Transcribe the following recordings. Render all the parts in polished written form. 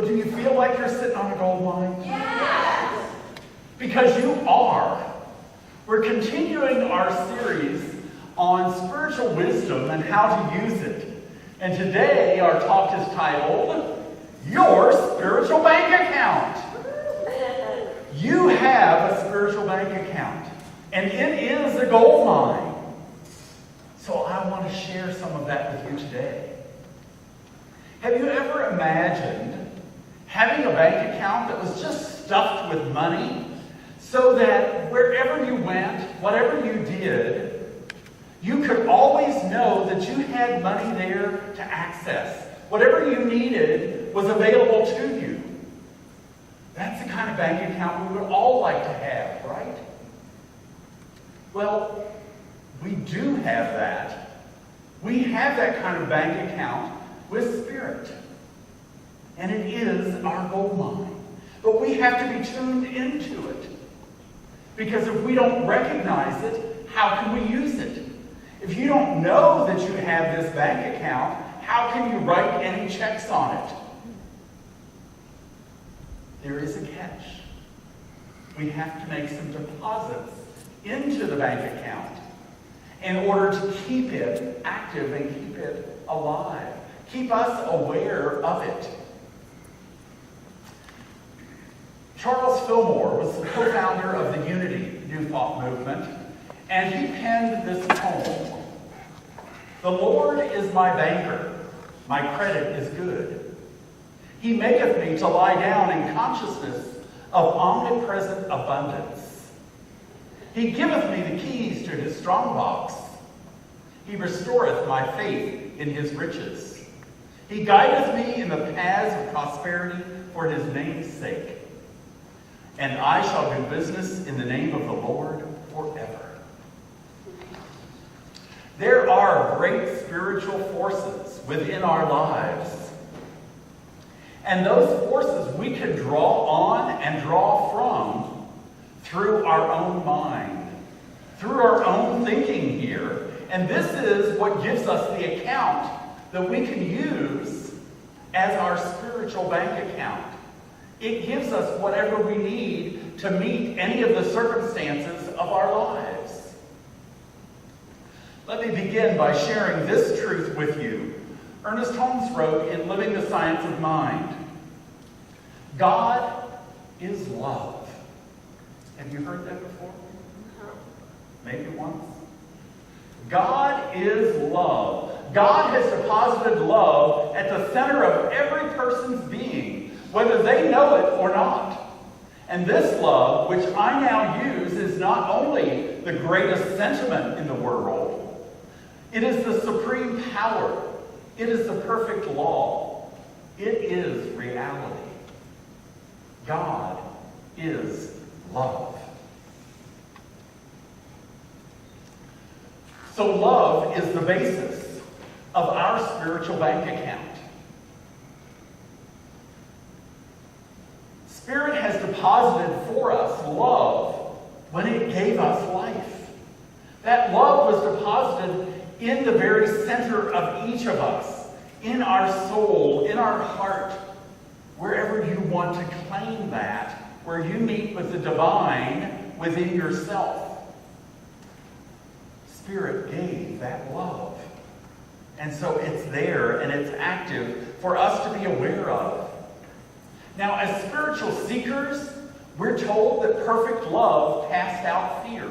But do you feel like you're sitting on a gold mine? Yes! Because you are. We're continuing our series on spiritual wisdom and how to use it. And today our talk is titled, Your Spiritual Bank Account. You have a spiritual bank account, and it is a gold mine. So I want to share some of that with you today. Have you ever imagined having a bank account that was just stuffed with money so that wherever you went, whatever you did, you could always know that you had money there to access? Whatever you needed was available to you. That's the kind of bank account we would all like to have, right? Well, we do have that. We have that kind of bank account with Spirit. And it is our gold mine. But we have to be tuned into it. Because if we don't recognize it, how can we use it? If you don't know that you have this bank account, how can you write any checks on it? There is a catch. We have to make some deposits into the bank account in order to keep it active and keep it alive. Keep us aware of it. Charles Fillmore was the co-founder of the Unity New Thought movement, and he penned this poem. The Lord is my banker, my credit is good. He maketh me to lie down in consciousness of omnipresent abundance. He giveth me the keys to his strong box. He restoreth my faith in his riches. He guideth me in the paths of prosperity for his name's sake. And I shall do business in the name of the Lord forever. There are great spiritual forces within our lives. And those forces we can draw on and draw from through our own mind, through our own thinking here. And this is what gives us the account that we can use as our spiritual bank account. It gives us whatever we need to meet any of the circumstances of our lives. Let me begin by sharing this truth with you. Ernest Holmes wrote in Living the Science of Mind, God is love. Have you heard that before? Maybe once. God is love. God has deposited love at the center of every person's being, whether they know it or not. And this love, which I now use, is not only the greatest sentiment in the world, it is the supreme power. It is the perfect law. It is reality. God is love. So love is the basis of our spiritual bank account. Spirit has deposited for us love when it gave us life. That love was deposited in the very center of each of us, in our soul, in our heart, wherever you want to claim that, where you meet with the divine within yourself. Spirit gave that love. And so it's there and it's active for us to be aware of. Now, as spiritual seekers, we're told that perfect love casts out fear.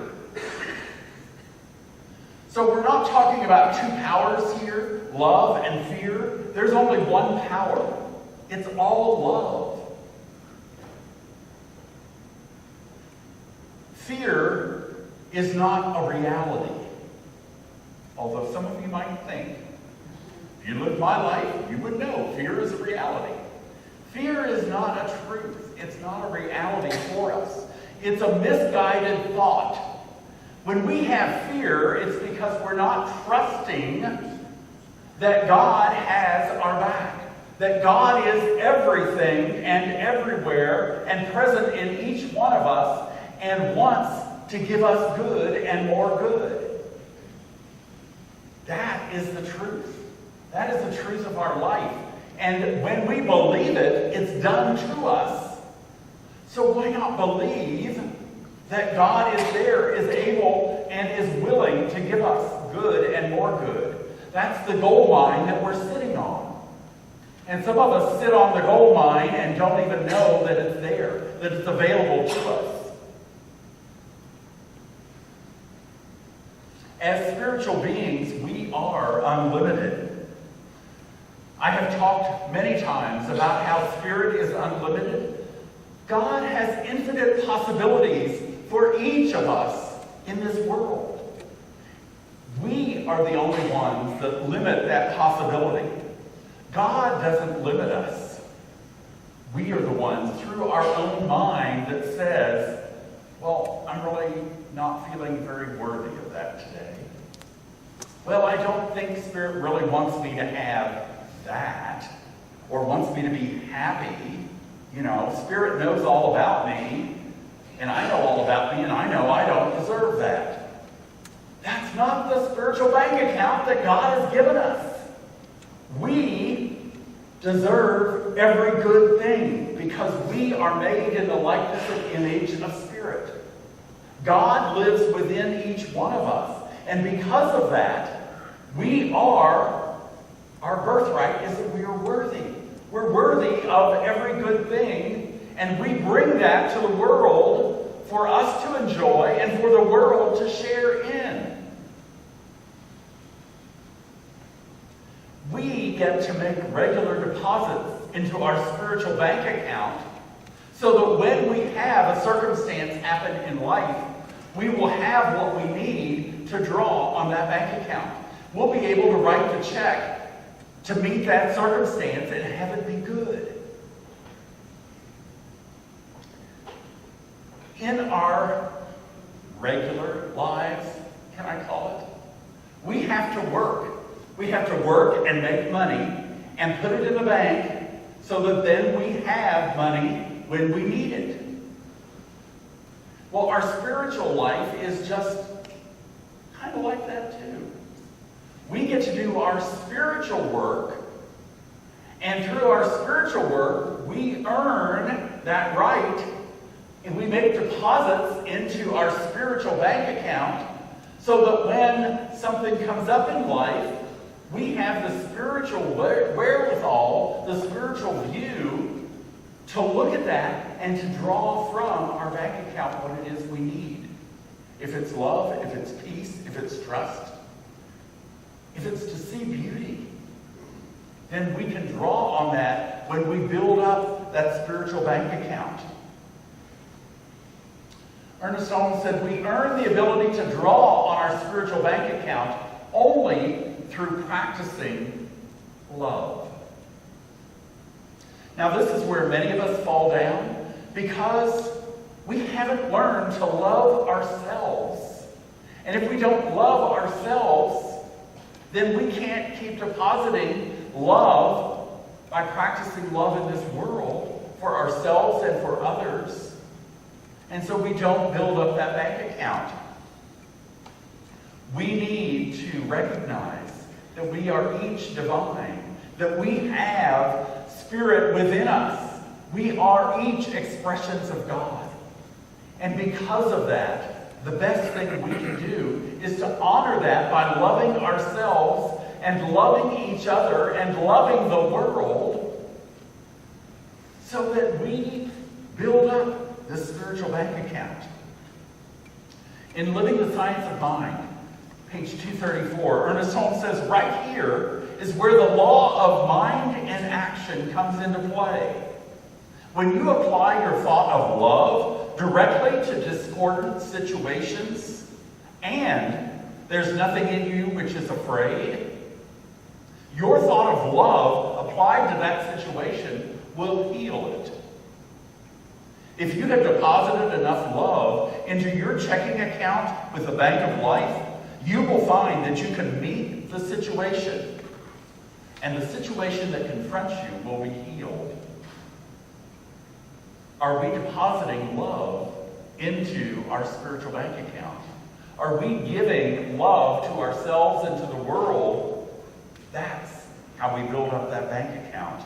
So we're not talking about two powers here, love and fear. There's only one power. It's all love. Fear is not a reality. Although some of you might think, if you lived my life, you would know fear is a reality. Fear is not a truth. It's not a reality for us. It's a misguided thought. When we have fear, it's because we're not trusting that God has our back. That God is everything and everywhere and present in each one of us and wants to give us good and more good. That is the truth. That is the truth of our life. And when we believe it, it's done to us. So why not believe that God is there, is able, and is willing to give us good and more good? That's the gold mine that we're sitting on. And some of us sit on the gold mine and don't even know that it's there, that it's available to us. As spiritual beings, we are unlimited. I have talked many times about how spirit is unlimited. God has infinite possibilities for each of us in this world. We are the only ones that limit that possibility. God doesn't limit us. We are the ones through our own mind that says, well, I'm really not feeling very worthy of that today. Well, I don't think Spirit really wants me to have that, or wants me to be happy. You know, Spirit knows all about me, and I know all about me, and I know I don't deserve that. That's not the spiritual bank account that God has given us. We deserve every good thing because we are made in the likeness and image of Spirit. God lives within each one of us. And because of that, our birthright is that we are worthy. We're worthy of every good thing, and we bring that to the world for us to enjoy and for the world to share in. We get to make regular deposits into our spiritual bank account so that when we have a circumstance happen in life, we will have what we need to draw on that bank account. We'll be able to write the check to meet that circumstance and have it be good. In our regular lives, can I call it, we have to work. We have to work and make money and put it in the bank so that then we have money when we need it. Well, our spiritual life is just kind of like that too. We get to do our spiritual work, and through our spiritual work, we earn that right, and we make deposits into our spiritual bank account so that when something comes up in life, we have the spiritual wherewithal, the spiritual view to look at that and to draw from our bank account what it is we need. If it's love, if it's peace, if it's trust, if it's to see beauty, then we can draw on that when we build up that spiritual bank account. Ernest Holmes said, we earn the ability to draw on our spiritual bank account only through practicing love. Now, this is where many of us fall down because we haven't learned to love ourselves. And if we don't love ourselves, then we can't keep depositing love by practicing love in this world for ourselves and for others. And so we don't build up that bank account. We need to recognize that we are each divine, that we have Spirit within us. We are each expressions of God. And because of that, the best thing we can do is to honor that by loving ourselves and loving each other and loving the world so that we build up this spiritual bank account. In Living the Science of Mind, page 234, Ernest Holmes says, right here is where the law of mind and action comes into play. When you apply your thought of love directly to discordant situations, and there's nothing in you which is afraid, your thought of love applied to that situation will heal it. If you have deposited enough love into your checking account with the Bank of Life, you will find that you can meet the situation, and the situation that confronts you will be healed. Are we depositing love into our spiritual bank account? Are we giving love to ourselves and to the world? That's how we build up that bank account.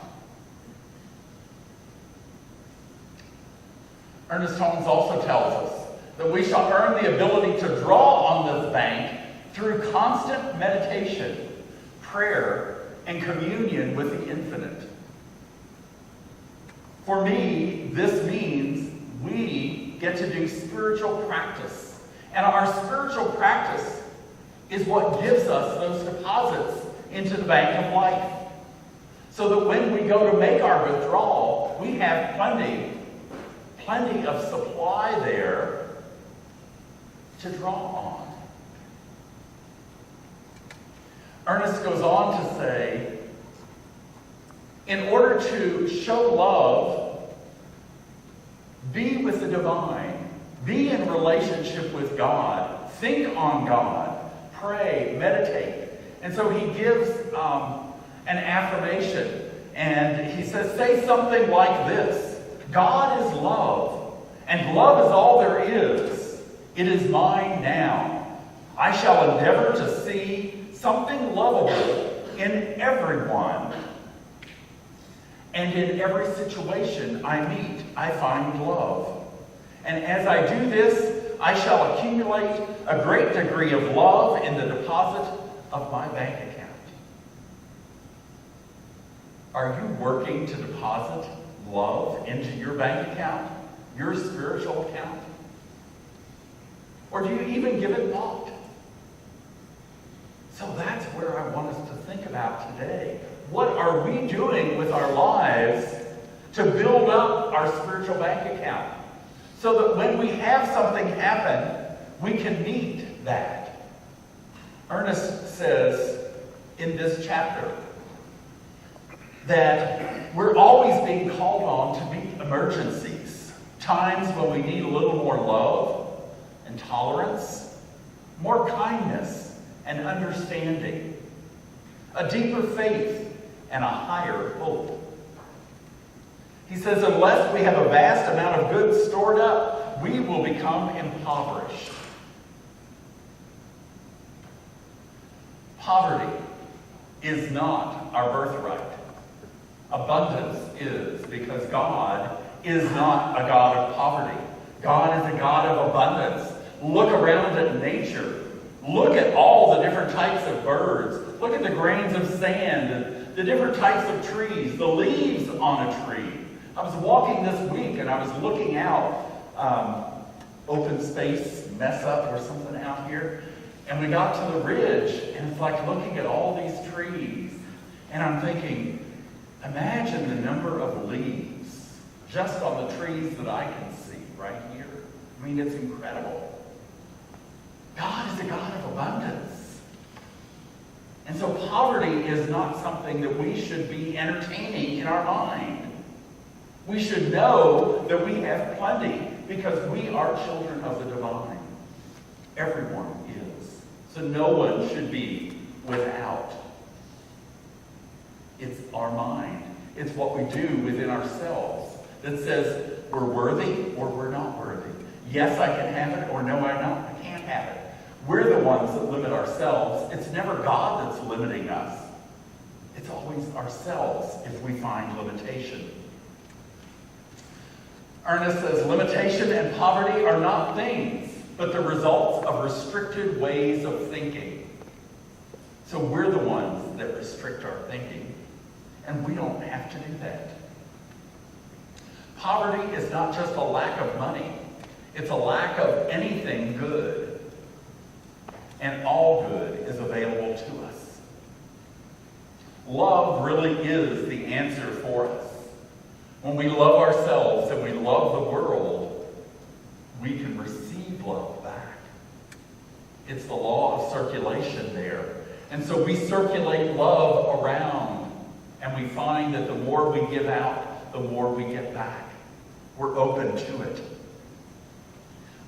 Ernest Holmes also tells us that we shall earn the ability to draw on this bank through constant meditation, prayer, and communion with the infinite. For me, this means we get to do spiritual practice. And our spiritual practice is what gives us those deposits into the bank of life. So that when we go to make our withdrawal, we have plenty of supply there to draw on. Ernest goes on to say, in order to show love, be with the divine, be in relationship with God, think on God, pray, meditate. And so he gives an affirmation, and he says, say something like this: God is love, and love is all there is. It is mine now. I shall endeavor to see something lovable in everyone. And in every situation I meet, I find love. And as I do this, I shall accumulate a great degree of love in the deposit of my bank account. Are you working to deposit love into your bank account, your spiritual account? Or do you even give it thought? So that's where I want us to think about today. What are we doing with our lives to build up our spiritual bank account so that when we have something happen, we can meet that? Ernest says in this chapter that we're always being called on to meet emergencies, times when we need a little more love and tolerance, more kindness and understanding, a deeper faith and a higher hope. He says, unless we have a vast amount of goods stored up, we will become impoverished. Poverty is not our birthright. Abundance is, because God is not a God of poverty. God is a God of abundance. Look around at nature. Look at all the different types of birds. Look at the grains of sand and the different types of trees, the leaves on a tree. I was walking this week and I was looking out, open space, mess up or something out here, and we got to the ridge, and it's like looking at all these trees, and I'm thinking, imagine the number of leaves just on the trees that I can see right here. I mean, it's incredible. God is a God of abundance. And so poverty is not something that we should be entertaining in our mind. We should know that we have plenty because we are children of the divine. Everyone is. So no one should be without. It's our mind. It's what we do within ourselves that says we're worthy or we're not worthy. Yes, I can have it, or no, I can't have it. We're the ones that limit ourselves. It's never God that's limiting us. It's always ourselves if we find limitation. Ernest says, limitation and poverty are not things, but the results of restricted ways of thinking. So we're the ones that restrict our thinking, and we don't have to do that. Poverty is not just a lack of money. It's a lack of anything good. And all good is available to us. Love really is the answer for us. When we love ourselves and we love the world, we can receive love back. It's the law of circulation there. And so we circulate love around, and we find that the more we give out, the more we get back. We're open to it.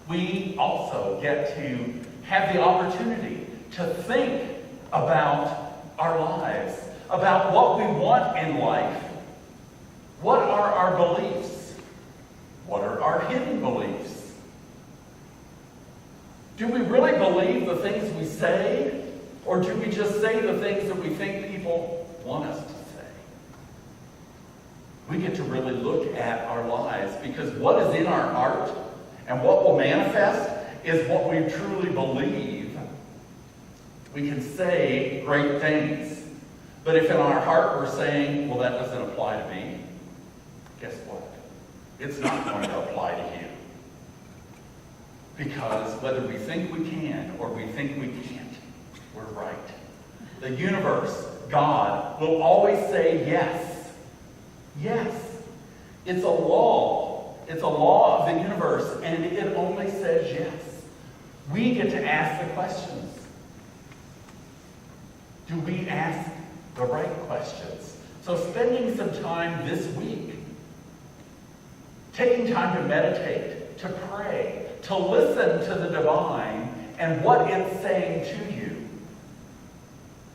We also get to have the opportunity to think about our lives, about what we want in life. What are our beliefs? What are our hidden beliefs? Do we really believe the things we say, or do we just say the things that we think people want us to say? we get to really look at our lives, because what is in our heart and what will manifest is what we truly believe. We can say great things, but if in our heart we're saying, well, that doesn't apply to me, guess what? It's not going to apply to you. Because whether we think we can or we think we can't, we're right. The universe, God, will always say yes. Yes. It's a law. It's a law of the universe, and it only says yes. We get to ask the questions. Do we ask the right questions? So spending some time this week, taking time to meditate, to pray, to listen to the divine and what it's saying to you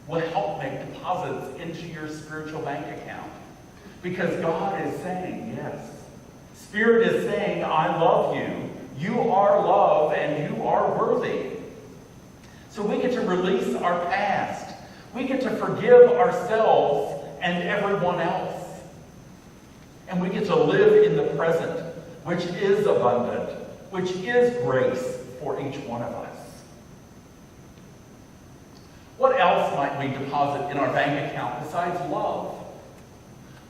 will help make deposits into your spiritual bank account. Because God is saying yes. Spirit is saying, I love you. You are love and you are worthy. So we get to release our past. We get to forgive ourselves and everyone else. And we get to live in the present, which is abundant, which is grace for each one of us. What else might we deposit in our bank account besides love?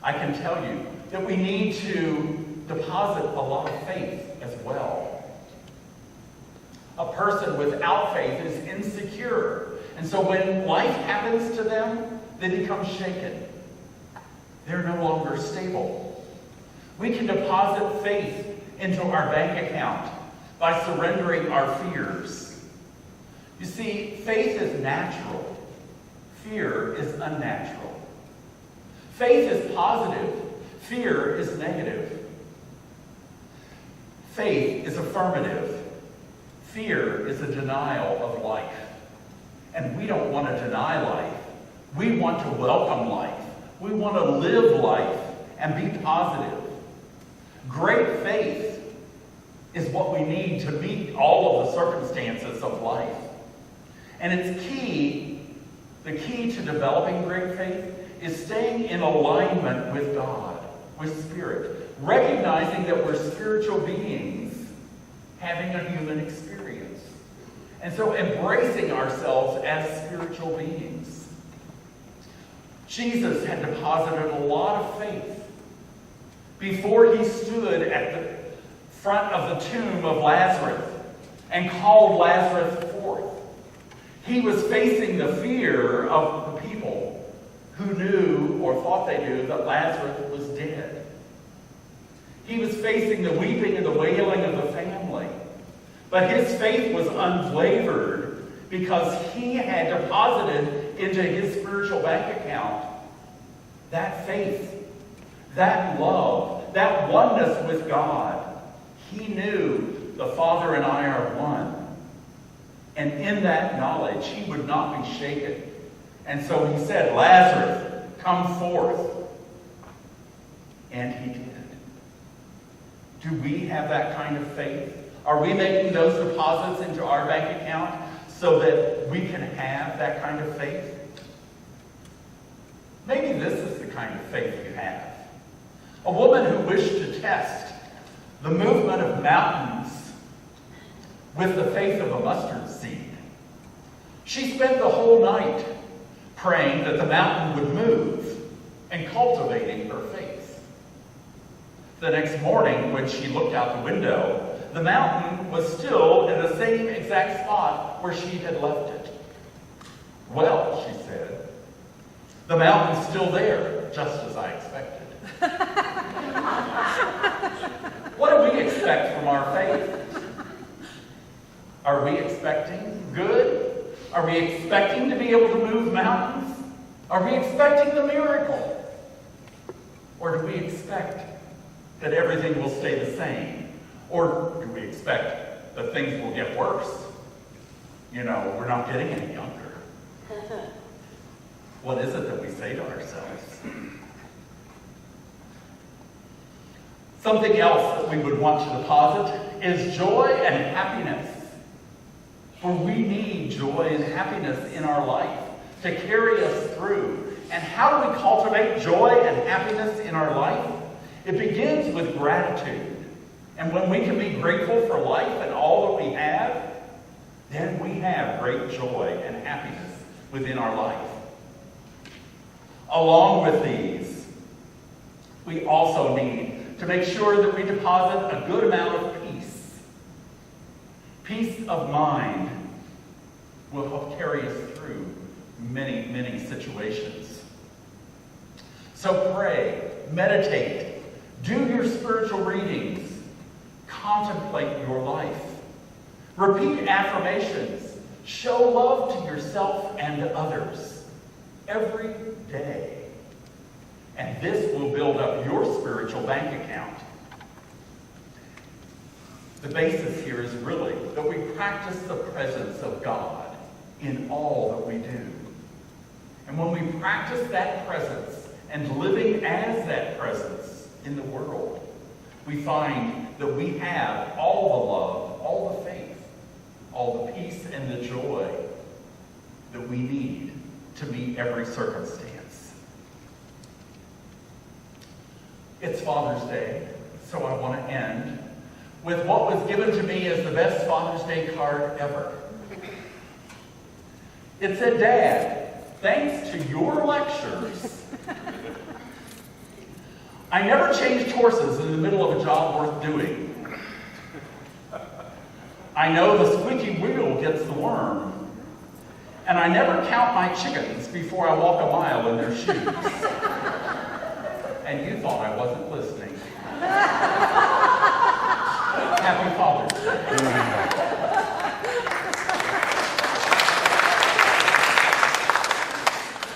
I can tell you that we need to deposit a lot of faith as well. A person without faith is insecure. And so when life happens to them, they become shaken. They're no longer stable. We can deposit faith into our bank account by surrendering our fears. You see, faith is natural. Fear is unnatural. Faith is positive. Fear is negative. Faith is affirmative. Fear is a denial of life. And we don't want to deny life. We want to welcome life. We want to live life and be positive. Great faith is what we need to meet all of the circumstances of life. And it's key, the key to developing great faith is staying in alignment with God, with Spirit, recognizing that we're spiritual beings having a human experience. And so embracing ourselves as spiritual beings. Jesus had deposited a lot of faith before he stood at the front of the tomb of Lazarus and called Lazarus forth. He was facing the fear of the people who knew or thought they knew that Lazarus was dead. He was facing the weeping and the wailing of the family. But his faith was unflavored because he had deposited into his spiritual bank account that faith, that love, that oneness with God. He knew the Father and I are one. And in that knowledge, he would not be shaken. And so he said, Lazarus, come forth. And he did. Do we have that kind of faith? Are we making those deposits into our bank account so that we can have that kind of faith? Maybe this is the kind of faith you have. A woman who wished to test the movement of mountains with the faith of a mustard seed. She spent the whole night praying that the mountain would move and cultivating her faith. The next morning, when she looked out the window, the mountain was still in the same exact spot where she had left it. Well, she said, the mountain's still there, just as I expected. What do we expect from our faith? Are we expecting good? Are we expecting to be able to move mountains? Are we expecting the miracle? Or do we expect that everything will stay the same? Or do we expect that things will get worse? You know, we're not getting any younger. What is it that we say to ourselves? Something else that we would want to deposit is joy and happiness. For we need joy and happiness in our life to carry us through. And how do we cultivate joy and happiness in our life? It begins with gratitude. And when we can be grateful for life and all that we have, then we have great joy and happiness within our life. Along with these, we also need to make sure that we deposit a good amount of peace. Peace of mind will help carry us through many, many situations. So pray, meditate, do your spiritual readings, contemplate your life, repeat affirmations, show love to yourself and others every day. And this will build up your spiritual bank account. The basis here is really that we practice the presence of God in all that we do. And when we practice that presence and living as that presence in the world, we find that we have all the love, all the faith, all the peace and the joy that we need to meet every circumstance. It's Father's Day, so I want to end with what was given to me as the best Father's Day card ever. It said, "Dad, thanks to your lectures, I never changed horses in the middle of a job worth doing. I know the squeaky wheel gets the worm. And I never count my chickens before I walk a mile in their shoes." And you thought I wasn't listening. Happy Father's Day.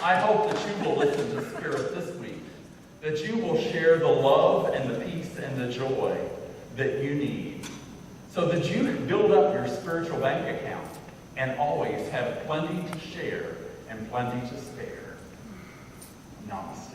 I hope that you will listen to Spirit this week, that you will share the love and the peace and the joy that you need, so that you can build up your spiritual bank account and always have plenty to share and plenty to spare. Namaste.